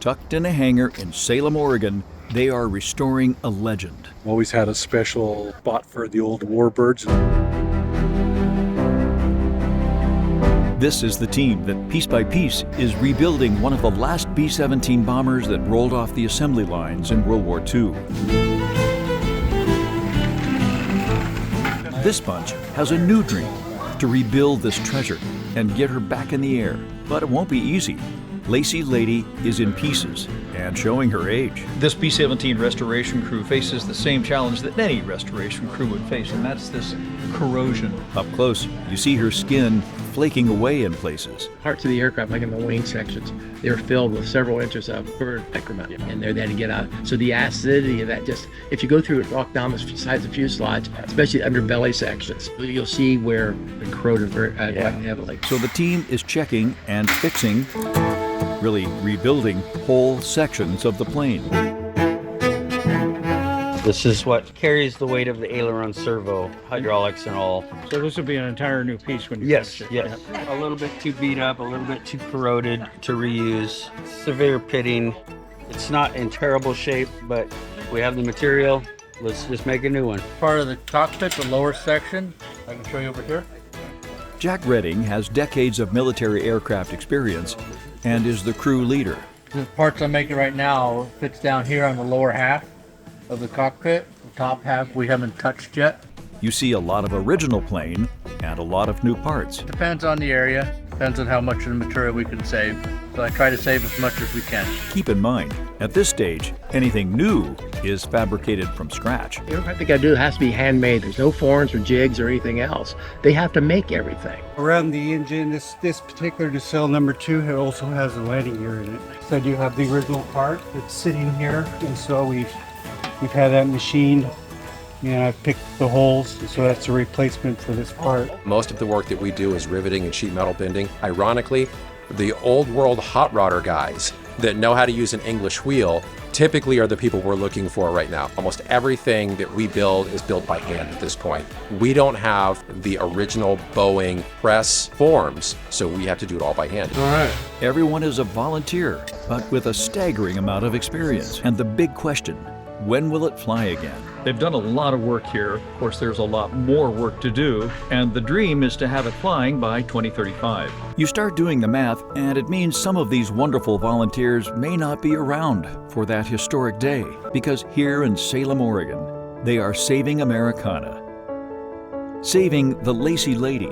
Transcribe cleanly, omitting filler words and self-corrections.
Tucked in a hangar in Salem, Oregon, they are restoring a legend. Always had a special spot for the old warbirds. This is the team that, piece by piece, is rebuilding one of the last B-17 bombers that rolled off the assembly lines in World War II. This bunch has a new dream, to rebuild this treasure and get her back in the air. But it won't be easy. Lacey Lady is in pieces and showing her age. This B-17 restoration crew faces the same challenge that any restoration crew would face, and that's this corrosion. Up close, you see her skin flaking away in places. Parts of the aircraft, like in the wing sections, they're filled with several inches of bird excrement, and they're there to get out. So the acidity of that, just if you go through it, walk down the sides of fuselage, especially underbelly sections, you'll see where the corroded quite heavily. So the team is checking and fixing, really rebuilding whole sections of the plane. This is what carries the weight of the aileron servo, hydraulics and all. So this would be an entire new piece when you Yes, finish it? yes. A little bit too beat up, a little bit too corroded to reuse. Severe pitting. It's not in terrible shape, but we have the material. Let's just make a new one. Part of the cockpit, the lower section, I can show you over here. Jack Redding has decades of military aircraft experience and is the crew leader. The parts I'm making right now fits down here on the lower half of the cockpit. The top half we haven't touched yet. You see a lot of original plane and a lot of new parts. Depends on the area, depends on how much of the material we can save. So I try to save as much as we can. Keep in mind, at this stage, anything new is fabricated from scratch. Everything they gotta do has to be handmade. There's no forms or jigs or anything else. They have to make everything. Around the engine, this particular nacelle number 2 it also has a landing gear in it. So I do have the original part that's sitting here, and so we've had that machined, and I've picked the holes, so that's a replacement for this part. Most of the work that we do is riveting and sheet metal bending. Ironically, the old world hot rodder guys that know how to use an English wheel typically are the people we're looking for right now. Almost everything that we build is built by hand at this point. We don't have the original Boeing press forms, so we have to do it all by hand. All right. Everyone is a volunteer, but with a staggering amount of experience. And the big question, when will it fly again? They've done a lot of work here. Of course, there's a lot more work to do, and the dream is to have it flying by 2035. You start doing the math, and it means some of these wonderful volunteers may not be around for that historic day, because here in Salem, Oregon, they are saving Americana, saving the Lacey Lady,